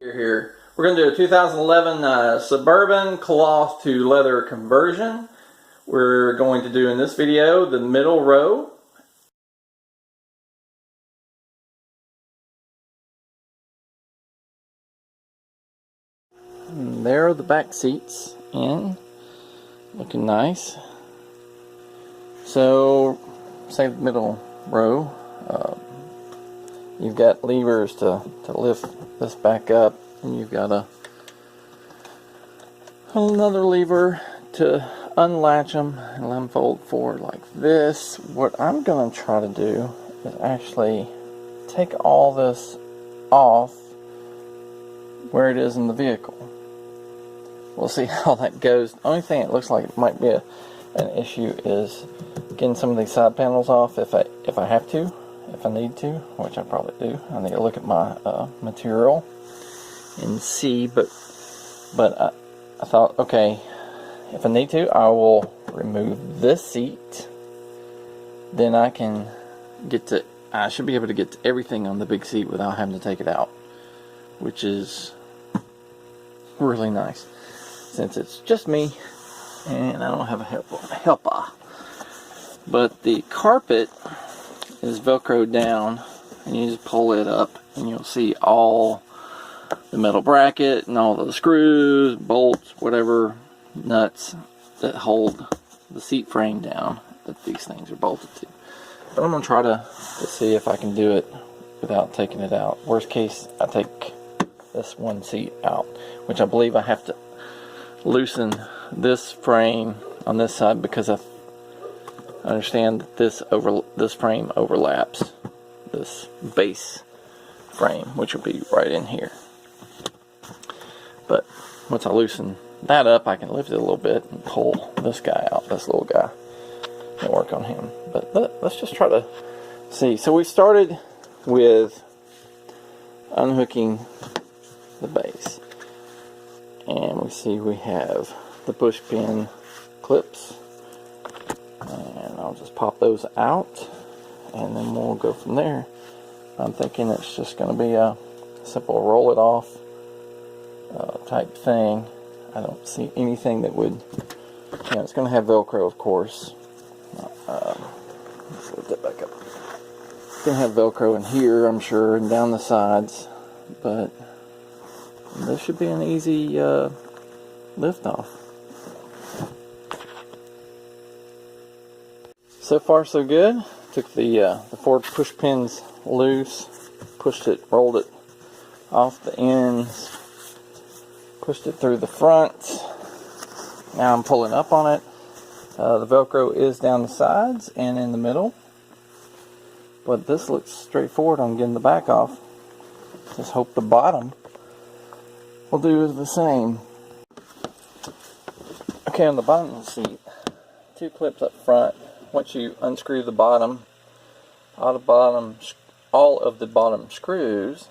Here. We're going to do a 2011 Suburban cloth to leather conversion. We're going to do in this video the middle row. And there are the back seats in, looking nice. So, say the middle row. You've got levers to lift this back up, and you've got another lever to unlatch them and let them fold forward like this. What I'm going to try to do is actually take all this off where it is in the vehicle. We'll see how that goes. The only thing it looks like it might be an issue is getting some of these side panels off if I have to. If I need to, which I probably do. I need to look at my material and see, but I thought, okay, if I need to, I will remove this seat. Then I should be able to get to everything on the big seat without having to take it out, which is really nice, since it's just me and I don't have a helper. But the carpet is velcroed down, and you just pull it up and you'll see all the metal bracket and all the screws, bolts, whatever nuts that hold the seat frame down that these things are bolted to. But I'm going to try to see if I can do it without taking it out. Worst case, I take this one seat out, which I believe I have to loosen this frame on this side because I understand that this frame overlaps this base frame, which will be right in here. But once I loosen that up, I can lift it a little bit and pull this guy out, this little guy, and work on him. But let's just try to see. So we started with unhooking the base, and we see we have the push pin clips. And I'll just pop those out, and then we'll go from there. I'm thinking it's just going to be a simple roll it off type thing. I don't see anything that would, it's going to have Velcro, of course. Let's lift that back up. It's going to have Velcro in here, I'm sure, and down the sides, but this should be an easy lift off. So far so good. Took the 4 push pins loose, pushed it, rolled it off the ends, pushed it through the front. Now I'm pulling up on it. The Velcro is down the sides and in the middle, but this looks straightforward on getting the back off. Just hope the bottom will do the same. Okay, on the bottom of the seat, 2 clips up front. Once you unscrew the bottom, all of the bottom screws,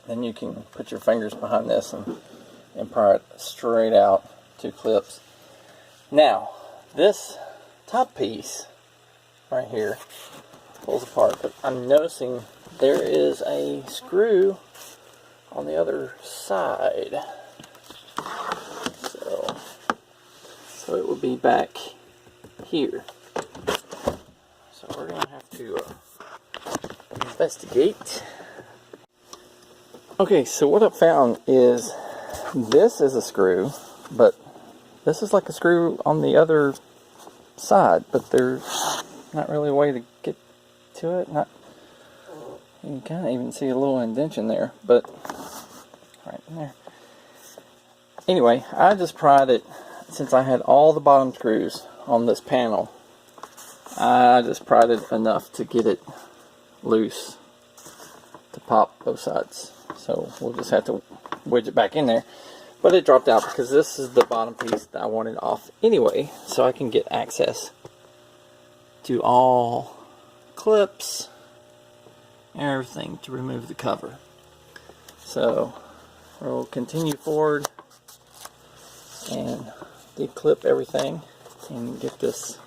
then you can put your fingers behind this and pry it straight out. 2 clips. Now, this top piece right here pulls apart, but I'm noticing there is a screw on the other side. So it would be back here. So we're going to have to investigate. Okay, so what I've found is this is a screw, but this is like a screw on the other side, but there's not really a way to get to it. You can kind of even see a little indentation there, but right in there. Anyway, I just pried it, since I had all the bottom screws on this panel. I just pried it enough to get it loose to pop both sides. So we'll just have to wedge it back in there. But it dropped out because this is the bottom piece that I wanted off anyway, so I can get access to all clips and everything to remove the cover. So we'll continue forward and declip everything and get this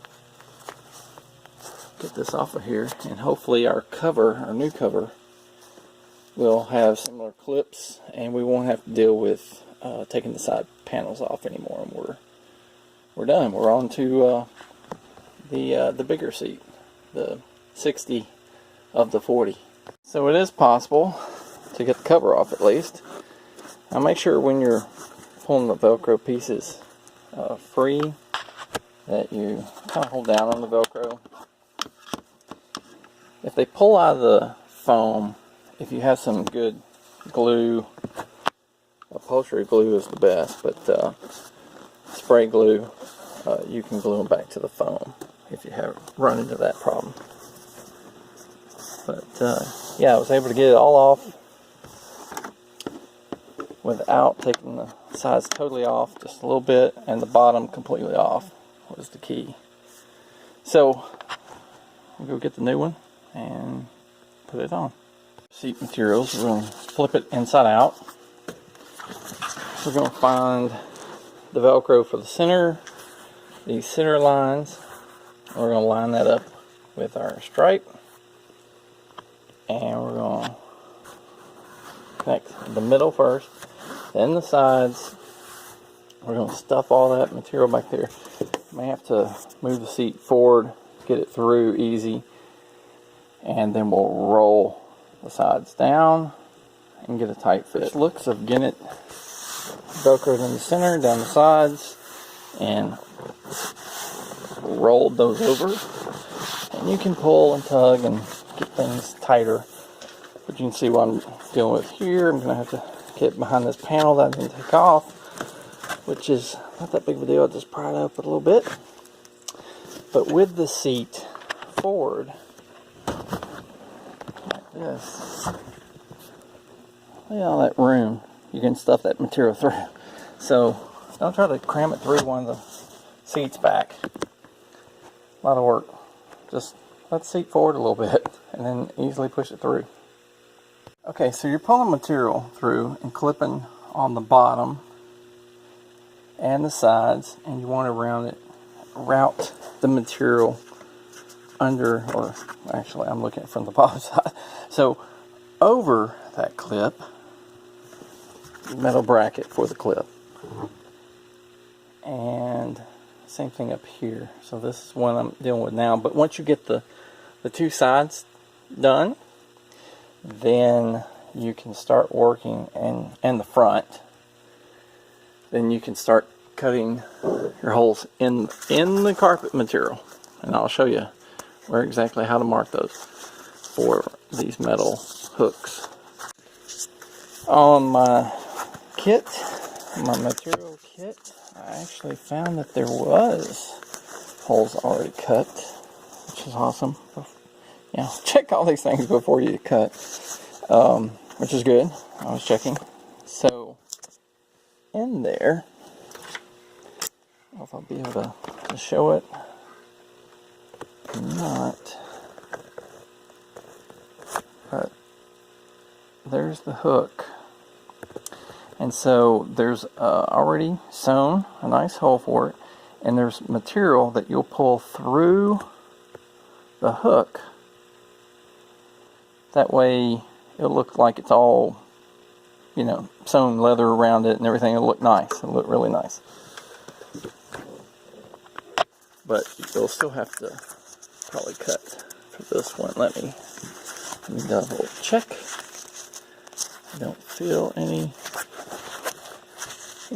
off of here, and hopefully our new cover we'll have similar clips, and we won't have to deal with taking the side panels off anymore. And we're done. We're on to the bigger seat, the 60 of the 40. So it is possible to get the cover off at least. Now make sure when you're pulling the Velcro pieces free that you kind of hold down on the Velcro. If they pull out of the foam, if you have some good glue, upholstery glue is the best, but spray glue, you can glue them back to the foam if you have run into that problem. But yeah, I was able to get it all off without taking the sides totally off, just a little bit, and the bottom completely off was the key. So we'll go get the new one and put it on. Seat materials, we're going to flip it inside out. We're going to find the Velcro for the center, these center lines. We're going to line that up with our stripe, and we're going to connect the middle first, then the sides. We're going to stuff all that material back there. May have to move the seat forward, get it through easy, and then we'll roll the sides down and get a tight fit. Just looks of getting it Velcroed in the center, down the sides, and rolled those over. And you can pull and tug and get things tighter. But you can see what I'm dealing with here. I'm going to have to get behind this panel that I didn't take off, which is not that big of a deal. I just pry it up a little bit. But with the seat forward, like this, look at all that room you can stuff that material through. So don't try to cram it through one of the seats back. A lot of work. Just let the seat forward a little bit and then easily push it through. Okay, so you're pulling material through and clipping on the bottom and the sides, and you want to route the material under, or actually I'm looking from the bottom side, so over that clip, metal bracket for the clip, and same thing up here. So this is what I'm dealing with now. But once you get the two sides done, then you can start working, and the front, then you can start cutting your holes in the carpet material, and I'll show you where exactly how to mark those for these metal hooks. On my kit, my material kit, I actually found that there was holes already cut, which is awesome. Yeah, check all these things before you cut, which is good. I was checking. So in there, I don't know if I'll be able to show it or not, but there's the hook. And so there's already sewn a nice hole for it, and there's material that you'll pull through the hook. That way it'll look like it's all, you know, sewn leather around it and everything. It'll look nice. It'll look really nice. But you'll still have to probably cut for this one. Let me double check. I don't feel any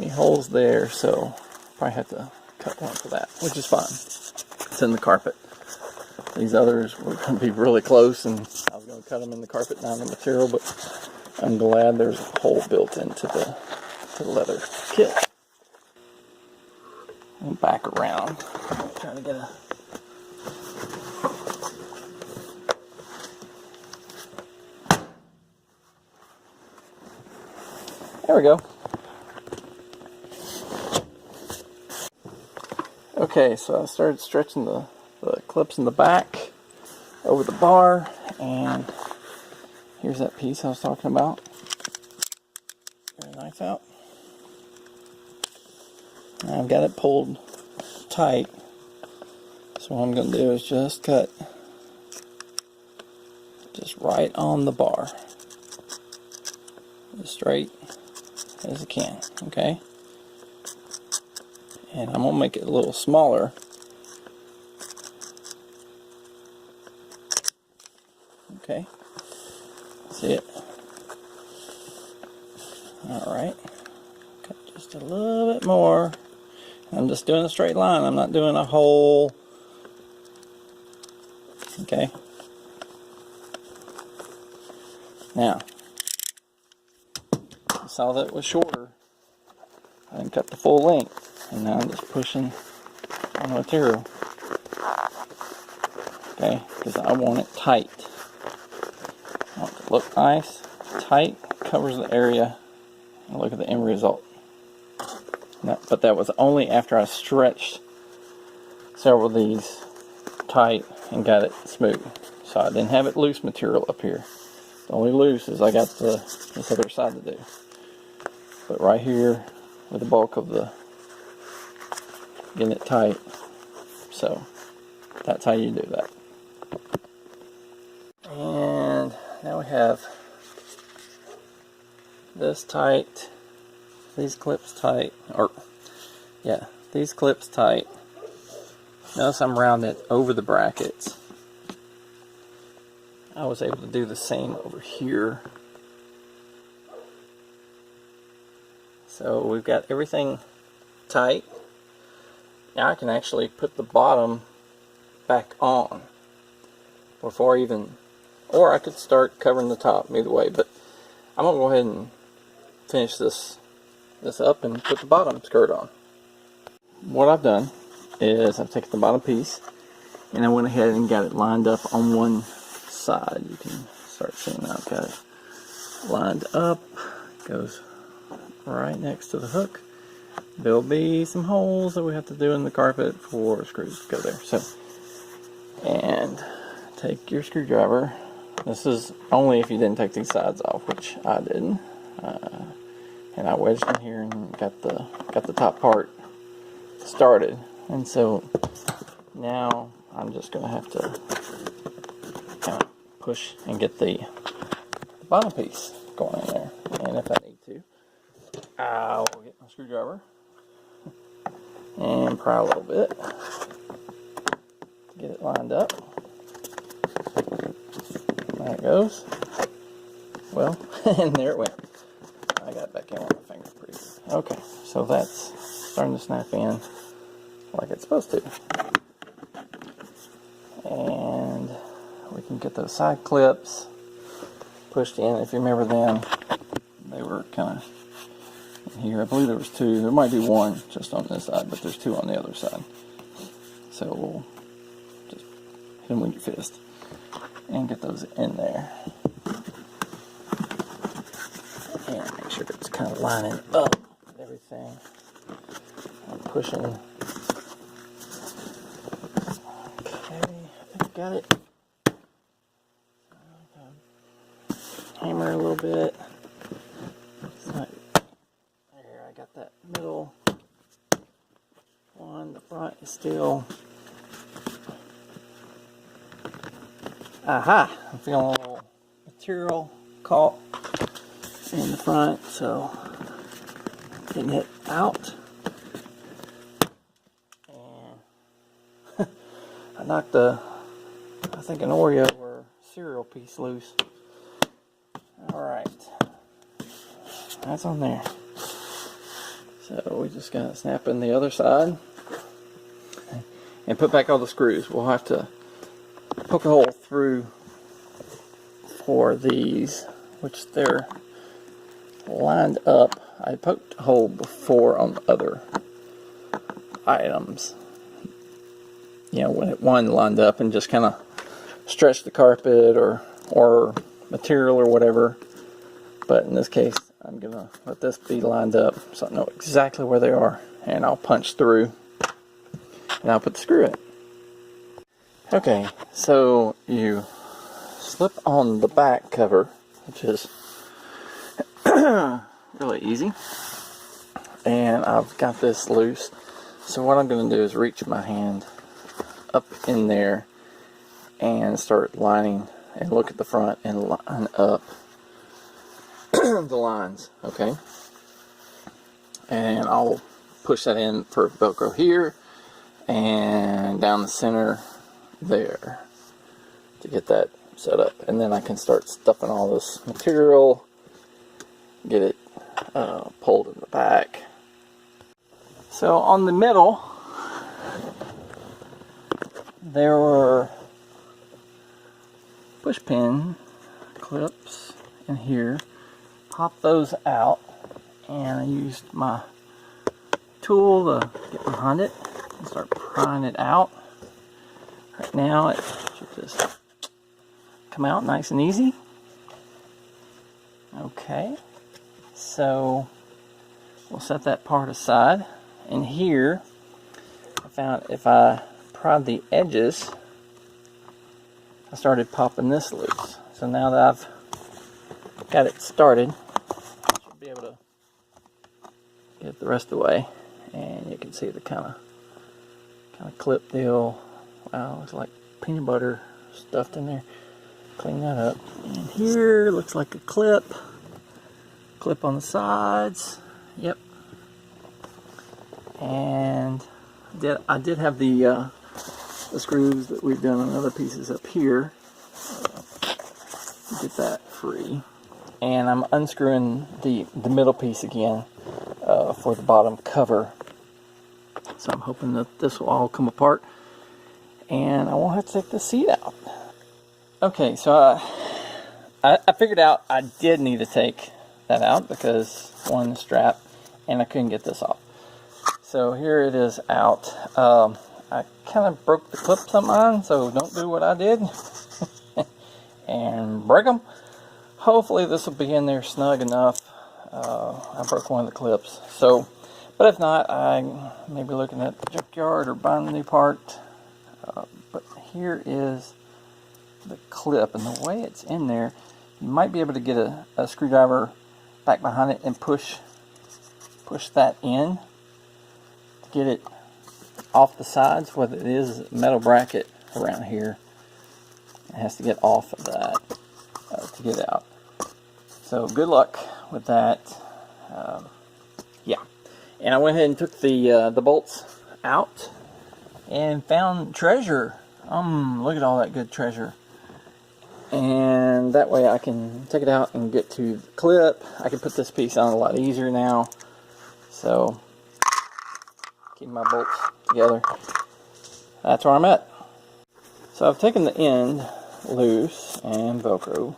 holes there, so probably have to cut one for that, which is fine. It's in the carpet. These others were going to be really close, and I was going to cut them in the carpet, not in the material, but I'm glad there's a hole built into the leather kit. And back around. I'm trying to get a... There we go. Okay, so I started stretching the clips in the back over the bar, and here's that piece I was talking about. Get a knife out. Now I've got it pulled tight, so what I'm going to do is just cut just right on the bar. as straight as I can, okay? And I'm gonna make it a little smaller. Okay, see it? Alright, cut just a little bit more. I'm just doing a straight line, I'm not doing a whole, okay? Now, you saw that it was shorter. I didn't cut the full length, and now I'm just pushing on the material. Okay, because I want it tight. I want it to look nice, tight, covers the area, and look at the end result. But that was only after I stretched several of these tight and got it smooth. So I didn't have it loose material up here. The only loose is I got this other side to do. But right here, with the bulk of the getting it tight. So that's how you do that. And now we have this tight, these clips tight, or yeah, these clips tight. Notice I'm rounding over the brackets. I was able to do the same over here. So we've got everything tight. Now I can actually put the bottom back on before even, or I could start covering the top, either way, but I'm gonna go ahead and finish this up and put the bottom skirt on. What I've done is I've taken the bottom piece and I went ahead and got it lined up on one side. You can start seeing I've got it lined up, goes right next to the hook. There'll be some holes that we have to do in the carpet for screws to go there. So, and take your screwdriver. This is only if you didn't take these sides off, which I didn't. And I wedged in here and got the top part started. And so now I'm just going to have to kind of push and get the bottom piece going in there. And if I need to, I'll get my screwdriver and pry a little bit to get it lined up. There it goes. Well, and there it went. I got it back in with my finger pretty good. Okay, so that's starting to snap in like it's supposed to. And we can get those side clips pushed in. If you remember them, they were kind of in here. I believe there was two. There might be one just on this side, but there's two on the other side. So we'll just hit them with your fist and get those in there. And make sure it's kind of lining up with everything. I'm pushing. Okay, I think I got it. Hammer a little bit. There, I got that middle one. The front is still. Aha! I'm feeling a little material caught in the front, so getting it out. And I knocked I think an Oreo or cereal piece loose. Alright, that's on there. So we just got to snap in the other side and put back all the screws. We'll have to poke a hole through for these, which they're lined up. I poked a hole before on the other items. You know, when one lined up and just kind of stretched the carpet or material or whatever. But in this case, I'm going to let this be lined up so I know exactly where they are. And I'll punch through and I'll put the screw in. Okay, so you slip on the back cover, which is really easy. And I've got this loose. So what I'm going to do is reach my hand up in there and start lining and look at the front and line up the lines, okay? And I'll push that in for Velcro here and down the center there to get that set up. And then I can start stuffing all this material, get it pulled in the back. So on the middle, there were push pin clips in here. Pop those out, and I used my tool to get behind it and start prying it out. Right now it should just come out nice and easy. Okay, so we'll set that part aside. And here I found if I pried the edges, I started popping this loose. So now that I've got it started, I should be able to get it the rest of the way. And you can see the kind of clip deal. Wow, looks like peanut butter stuffed in there. Clean that up. And here looks like a clip on the sides. Yep. And I did have the screws that we've done on other pieces up here. Get that free. And I'm unscrewing the middle piece again for the bottom cover. So I'm hoping that this will all come apart and I won't have to take the seat out. Okay, so I figured out I did need to take that out because one strap, and I couldn't get this off. So here it is out. I kind of broke the clips on mine, so don't do what I did and break them. Hopefully this will be in there snug enough. I broke one of the clips, so but if not, I may be looking at the junkyard or buying a new part. But here is the clip, and the way it's in there, you might be able to get a screwdriver back behind it and push that in to get it off the sides. What it is a metal bracket around here. It has to get off of that to get out. So good luck with that. Yeah, and I went ahead and took the bolts out and found treasure. Look at all that good treasure. And that way I can take it out and get to the clip. I can put this piece on a lot easier now. So, keep my bolts together. That's where I'm at. So I've taken the end loose and Velcro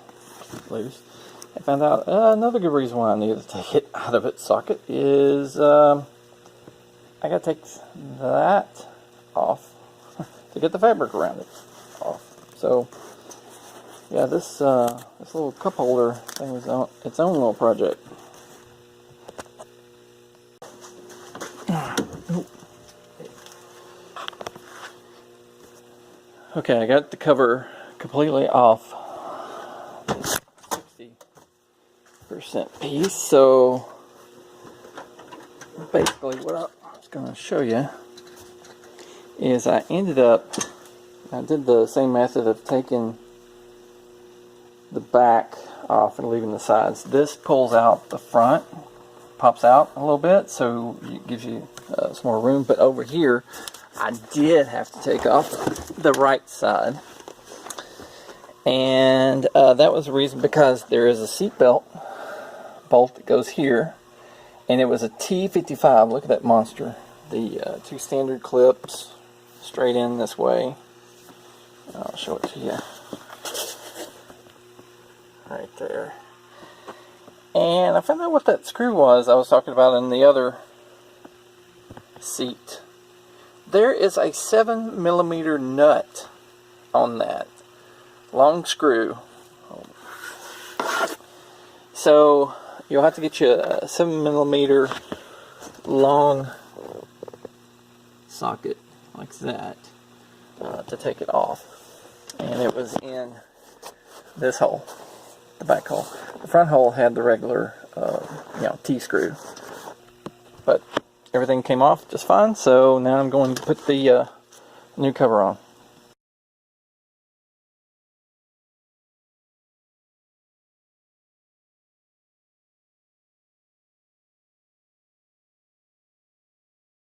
loose. I found out another good reason why I needed to take it out of its socket is I got to take that off to get the fabric around it off. So yeah, this little cup holder thing was its own little project. Okay, I got the cover completely off. 60% piece. So basically, what I was going to show you is I did the same method of taking the back off and leaving the sides. This pulls out the front, pops out a little bit, so it gives you some more room. But over here, I did have to take off the right side, and that was the reason, because there is a seat belt bolt that goes here, and it was a T55. Look at that monster. The two standard clips straight in this way. I'll show it to you. Right there. And I found out what that screw was I was talking about in the other seat. There is a 7mm nut on that. Long screw. So you'll have to get you a 7mm long socket like that to take it off. And it was in this hole, the back hole. The front hole had the regular T-screw, but everything came off just fine. So now I'm going to put the new cover on.